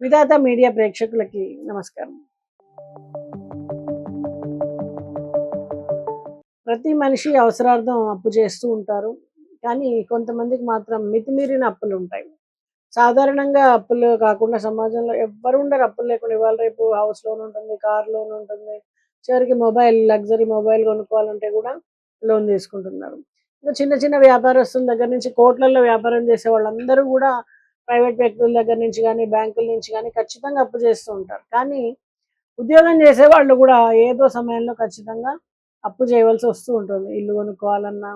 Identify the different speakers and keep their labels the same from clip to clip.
Speaker 1: విధాత media ప్రేక్షకులకి నమస్కారం. ప్రతి మనిషి అవసరార్థం అప్పు చేస్తూ ఉంటారు. కానీ కొంతమందికి మాత్రం మితిమీరిన అప్పులుంటాయి. సాధారణంగా అప్పులు కాకుండా సమాజంలో ఎవ్వరు ఉండరు అప్పులు లేకుండా. ఇవాళ రేపు హౌస్ లోన్ ఉంటుంది, కార్ లోన్ ఉంటుంది. చివరికి లగ్జరీ మొబైల్ కొనుక్కోవాలంటే కూడా లోన్ తీసుకుంటున్నారు. ఇంకా చిన్న చిన్న వ్యాపారస్తుల దగ్గర నుంచి కోట్లల్లో వ్యాపారం చేసే వాళ్ళందరూ కూడా ప్రైవేట్ వ్యక్తుల దగ్గర నుంచి కానీ, బ్యాంకుల నుంచి కానీ ఖచ్చితంగా అప్పు చేస్తూ ఉంటారు. కానీ ఉద్యోగం చేసేవాళ్ళు కూడా ఏదో సమయంలో ఖచ్చితంగా అప్పు చేయవలసి వస్తూ ఉంటుంది. ఇల్లు కొనుక్కోవాలన్నా,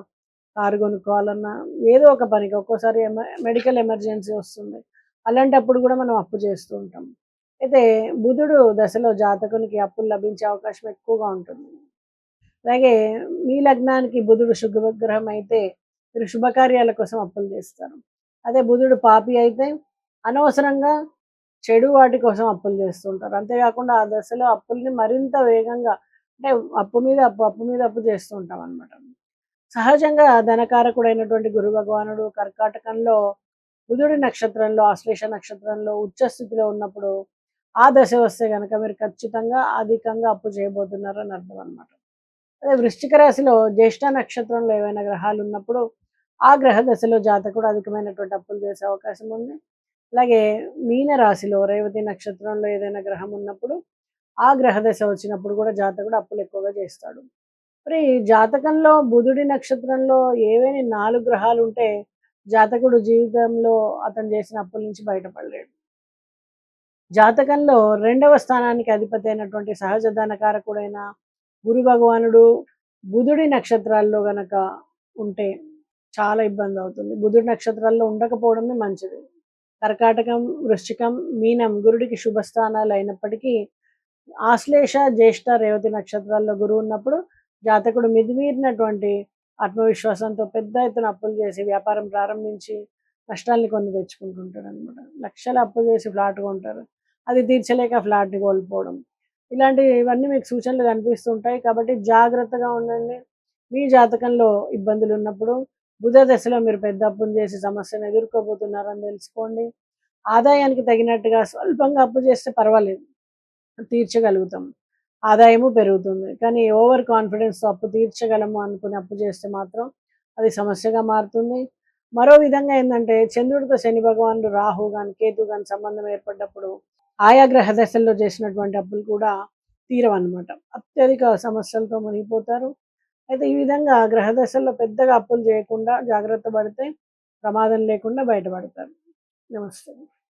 Speaker 1: కారు కొనుక్కోవాలన్నా, ఏదో ఒక పనికి ఒక్కోసారి మెడికల్ ఎమర్జెన్సీ వస్తుంది. అలాంటప్పుడు కూడా మనం అప్పు చేస్తూ ఉంటాం. అయితే బుధుడు దశలో జాతకునికి అప్పులు లభించే అవకాశం ఎక్కువగా ఉంటుంది. అలాగే మీ లగ్నానికి బుధుడు శుభగ్రహం అయితే మీరు శుభకార్యాల కోసం అప్పులు చేస్తారు. అదే బుధుడు పాపి అయితే అనవసరంగా చెడు వాటి కోసం అప్పులు చేస్తుంటారు. అంతేకాకుండా ఆ దశలో అప్పుల్ని మరింత వేగంగా అంటే అప్పు మీద అప్పు, అప్పు మీద అప్పు చేస్తూ ఉంటాం అనమాట. సహజంగా ధనకారకుడైనటువంటి గురు భగవానుడు కర్కాటకంలో బుధుడి నక్షత్రంలో ఆశ్లేష నక్షత్రంలో ఉచ్చ స్థితిలో ఉన్నప్పుడు ఆ దశ వస్తే కనుక మీరు ఖచ్చితంగా అధికంగా అప్పు చేయబోతున్నారని అర్థం అనమాట. అదే వృశ్చిక రాశిలో జ్యేష్ఠ నక్షత్రంలో ఏవైనా గ్రహాలు ఉన్నప్పుడు ఆ గ్రహ దశలో జాతకుడు అధికమైనటువంటి అప్పులు చేసే అవకాశం ఉంది. అలాగే మీన రాశిలో రేవతి నక్షత్రంలో ఏదైనా గ్రహం ఉన్నప్పుడు ఆ గ్రహ దశ వచ్చినప్పుడు కూడా జాతకుడు అప్పులు ఎక్కువగా చేస్తాడు. మరి జాతకంలో బుధుడి నక్షత్రంలో ఏవైనా 4 గ్రహాలు ఉంటే జాతకుడు జీవితంలో అతను చేసిన అప్పుల నుంచి బయటపడలేడు. జాతకంలో 2వ స్థానానికి అధిపతి అయినటువంటి సహజ ధనకారకుడైన గురు భగవానుడు బుధుడి నక్షత్రాల్లో గనక ఉంటే చాలా ఇబ్బంది అవుతుంది. బుధుడి నక్షత్రాల్లో ఉండకపోవడమే మంచిది. కర్కాటకం, వృశ్చికం, మీనం గురుడికి శుభస్థానాలు అయినప్పటికీ ఆశ్లేష, జ్యేష్ఠ, రేవతి నక్షత్రాల్లో గురువు ఉన్నప్పుడు జాతకుడు మితిమీరినటువంటి ఆత్మవిశ్వాసంతో పెద్ద ఎత్తున అప్పులు చేసి వ్యాపారం ప్రారంభించి నష్టాల్ని కొని తెచ్చుకుంటుంటాడు అనమాట. లక్షల అప్పు చేసి ఫ్లాట్ కొంటారు. అది తీర్చలేక ఫ్లాట్ని కోల్పోవడం. ఇవన్నీ మీకు సూచనలు కనిపిస్తుంటాయి. కాబట్టి జాగ్రత్తగా ఉండండి. మీ జాతకంలో ఇబ్బందులు ఉన్నప్పుడు బుధ దశలో మీరు పెద్ద అప్పులు చేసి సమస్యను ఎదుర్కోబోతున్నారని తెలుసుకోండి. ఆదాయానికి తగినట్టుగా స్వల్పంగా అప్పు చేస్తే పర్వాలేదు, తీర్చగలుగుతాం. ఆదాయము పెరుగుతుంది. కానీ ఓవర్ కాన్ఫిడెన్స్‌తో అప్పు తీర్చగలము అనుకుని అప్పు చేస్తే మాత్రం అది సమస్యగా మారుతుంది. మరో విధంగా ఏందంటే చంద్రుడితో శని భగవానుడు, రాహు గాని, కేతు గాని సంబంధం ఏర్పడ్డప్పుడు ఆయా గ్రహ దశల్లో చేసినటువంటి అప్పులు కూడా తీరవన్నమాట. అత్యధిక సమస్యలతో మునిగిపోతారు. అయితే ఈ విధంగా గ్రహ దశల్లో పెద్దగా అప్పులు చేయకుండా జాగ్రత్త పడితే ప్రమాదం లేకుండా బయటపడతారు. నమస్తే.